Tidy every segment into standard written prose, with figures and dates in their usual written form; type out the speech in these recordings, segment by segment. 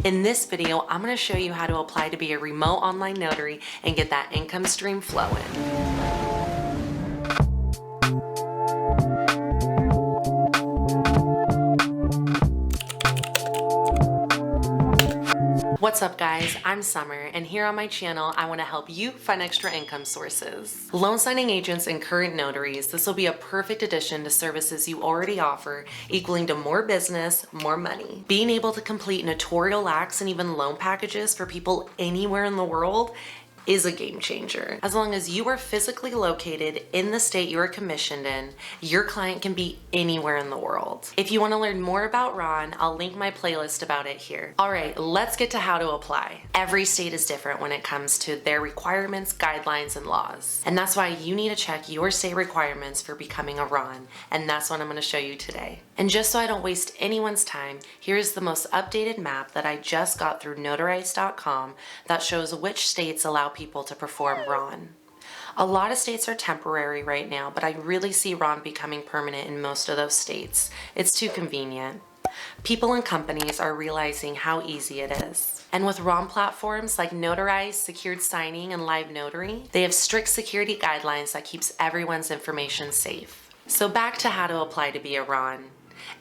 In this video, I'm going to show you how to apply to be a remote online notary and get that income stream flowing. What's up guys, I'm Summer, and here on my channel I want to help you find extra income sources. Loan signing agents and current notaries, this will be a perfect addition to services you already offer, equaling to more business, more money. Being able to complete notarial acts and even loan packages for people anywhere in the world is a game changer. As long as you are physically located in the state you are commissioned in, your client can be anywhere in the world. If you want to learn more about Ron, I'll link my playlist about it here. All right, let's get to how to apply. Every state is different when it comes to their requirements, guidelines, and laws. And that's why you need to check your state requirements for becoming a Ron. And that's what I'm going to show you today. And just so I don't waste anyone's time, here's the most updated map that I just got through notarize.com that shows which states allow people to perform RON. A lot of states are temporary right now, but I really see RON becoming permanent in most of those states. It's too convenient. People and companies are realizing how easy it is. And with RON platforms like Notarize, Secured Signing, and Live Notary, they have strict security guidelines that keeps everyone's information safe. So back to how to apply to be a RON.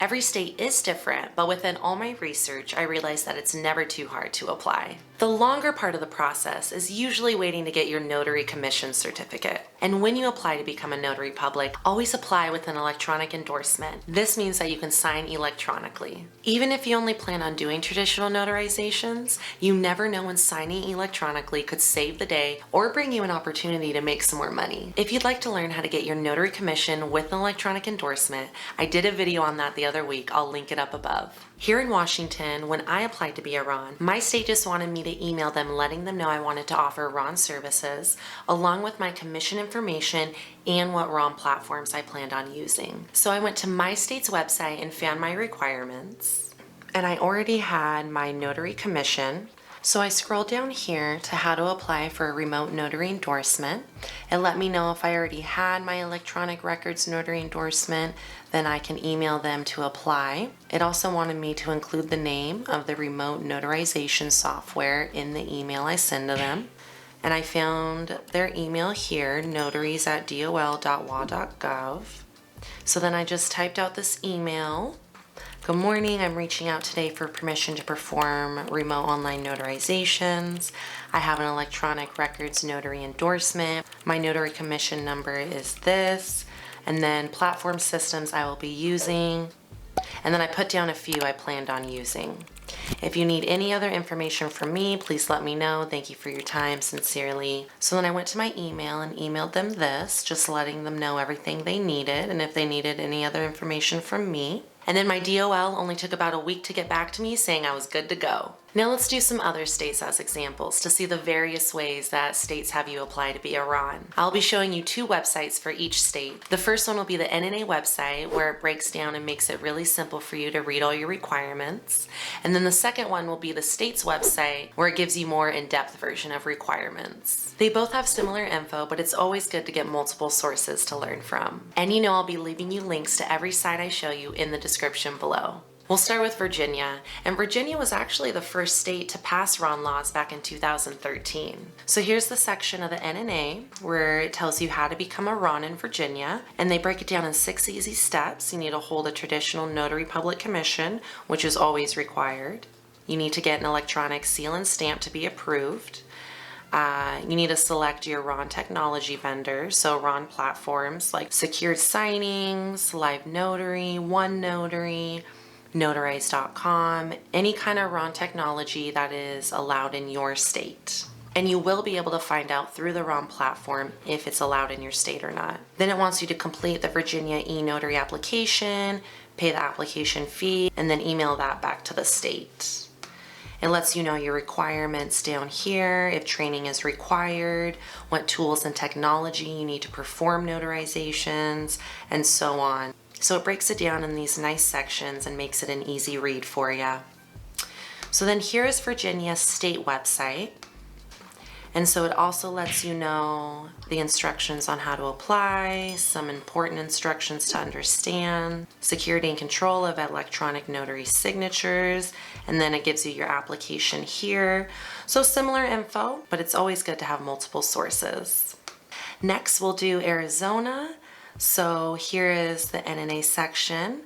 Every state is different, but within all my research, I realized that it's never too hard to apply. The longer part of the process is usually waiting to get your notary commission certificate. And when you apply to become a notary public, always apply with an electronic endorsement. This means that you can sign electronically. Even if you only plan on doing traditional notarizations, you never know when signing electronically could save the day or bring you an opportunity to make some more money. If you'd like to learn how to get your notary commission with an electronic endorsement, I did a video on that the other week. I'll link it up above. Here in Washington, when I applied to be a RON, my state just wanted me to email them letting them know I wanted to offer RON services, along with my commission information and what RON platforms I planned on using. So I went to my state's website and found my requirements, and I already had my notary commission. So I scrolled down here to how to apply for a remote notary endorsement. It let me know if I already had my electronic records notary endorsement, then I can email them to apply. It also wanted me to include the name of the remote notarization software in the email I send to them. And I found their email here, notaries@dol.wa.gov. So then I just typed out this email. Good morning, I'm reaching out today for permission to perform remote online notarizations. I have an electronic records notary endorsement. My notary commission number is this, and then platform systems I will be using. And then I put down a few I planned on using. If you need any other information from me, please let me know. Thank you for your time, sincerely. So then I went to my email and emailed them this, just letting them know everything they needed and if they needed any other information from me. And then my DOL only took about a week to get back to me saying I was good to go. Now let's do some other states as examples to see the various ways that states have you apply to be a RON. I'll be showing you two websites for each state. The first one will be the NNA website, where it breaks down and makes it really simple for you to read all your requirements. And then the second one will be the state's website, where it gives you more in-depth version of requirements. They both have similar info, but it's always good to get multiple sources to learn from. And you know I'll be leaving you links to every site I show you in the description below. We'll start with Virginia, and Virginia was actually the first state to pass RON laws back in 2013. So here's the section of the NNA where it tells you how to become a RON in Virginia, and they break it down in 6 easy steps. You need to hold a traditional notary public commission, which is always required. You need to get an electronic seal and stamp to be approved. You need to select your RON technology vendor, so RON platforms like Secured Signings, Live Notary, One Notary, notarize.com, any kind of RON technology that is allowed in your state. And you will be able to find out through the RON platform if it's allowed in your state or not. Then it wants you to complete the Virginia E-Notary application, pay the application fee, and then email that back to the state. It lets you know your requirements down here, if training is required, what tools and technology you need to perform notarizations, and so on. So it breaks it down in these nice sections and makes it an easy read for you. So then here is Virginia's state website. And so it also lets you know the instructions on how to apply, some important instructions to understand, security and control of electronic notary signatures, and then it gives you your application here. So similar info, but it's always good to have multiple sources. Next, we'll do Arizona. So here is the NNA section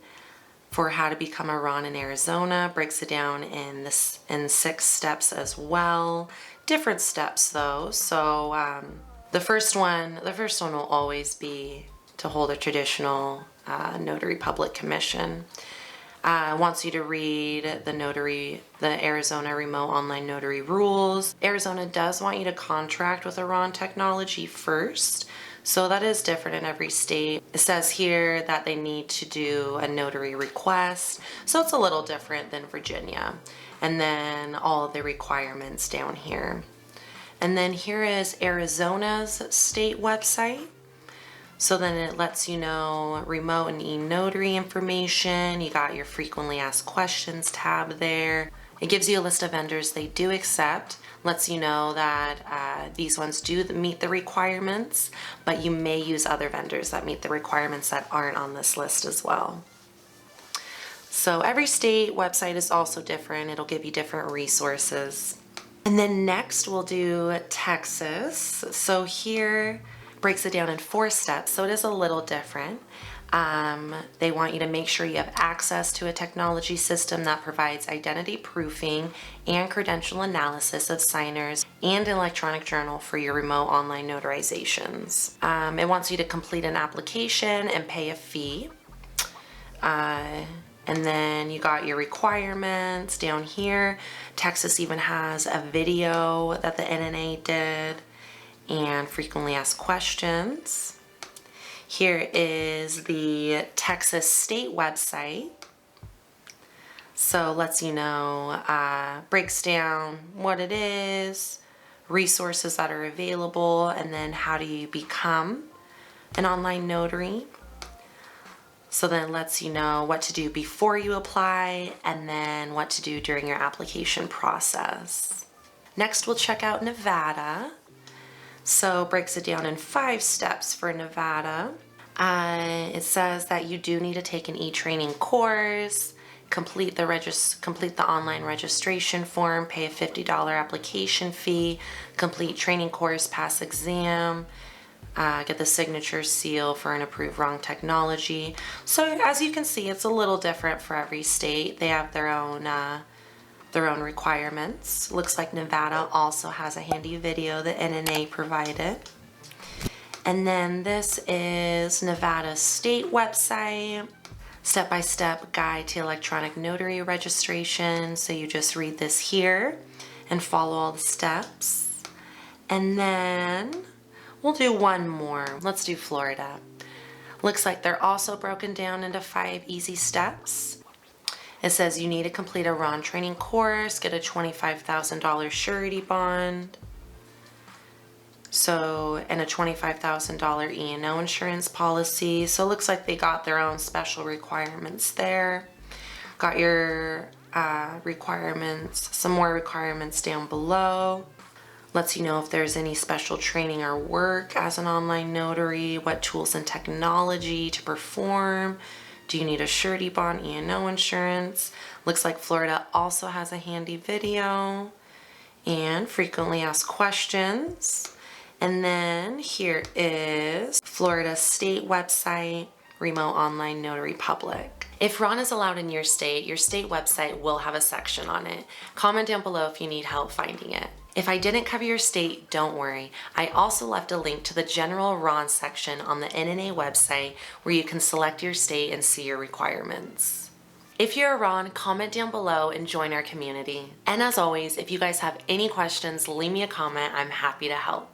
for how to become a RON in Arizona. Breaks it down in 6 steps as well. Different steps though. So the first one will always be to hold a traditional notary public commission. Wants you to read the Arizona Remote Online Notary rules. Arizona does want you to contract with a RON technology first. So that is different in every state. It says here that they need to do a notary request. So it's a little different than Virginia. And then all of the requirements down here. And then here is Arizona's state website. So then it lets you know remote and E-Notary information. You got your frequently asked questions tab there. It gives you a list of vendors they do accept. Lets you know that these ones do meet the requirements, but you may use other vendors that meet the requirements that aren't on this list as well. So every state website is also different. It'll give you different resources. And then next we'll do Texas. So here breaks it down in 4 steps, so it is a little different. They want you to make sure you have access to a technology system that provides identity proofing and credential analysis of signers and an electronic journal for your remote online notarizations. It wants you to complete an application and pay a fee. And then you got your requirements down here. Texas even has a video that the NNA did and frequently asked questions. Here is the Texas state website. So lets you know, breaks down what it is, resources that are available, and then how do you become an online notary. So then it lets you know what to do before you apply and then what to do during your application process. Next we'll check out Nevada. So breaks it down in 5 steps for Nevada. It says that you do need to take an e-training course, complete the online registration form, pay a $50 application fee, complete training course, pass exam, get the signature seal for an approved RON technology. So as you can see, it's a little different for every state. They have their own requirements. Looks like Nevada also has a handy video that NNA provided. And then this is Nevada's state website, step-by-step guide to electronic notary registration. So you just read this here and follow all the steps. And then we'll do one more. Let's do Florida. Looks like they're also broken down into 5 easy steps. It says you need to complete a RON training course, get a $25,000 surety bond, and a $25,000 E&O insurance policy. So it looks like they got their own special requirements there. Got your requirements, some more requirements down below. Lets you know if there's any special training or work as an online notary, what tools and technology to perform. Do you need a surety bond, E&O insurance? Looks like Florida also has a handy video and frequently asked questions. And then here is Florida state website, remote online notary public. If RON is allowed in your state website will have a section on it. Comment down below if you need help finding it. If I didn't cover your state, don't worry. I also left a link to the general RON section on the NNA website where you can select your state and see your requirements. If you're a RON, comment down below and join our community. And as always, if you guys have any questions, leave me a comment. I'm happy to help.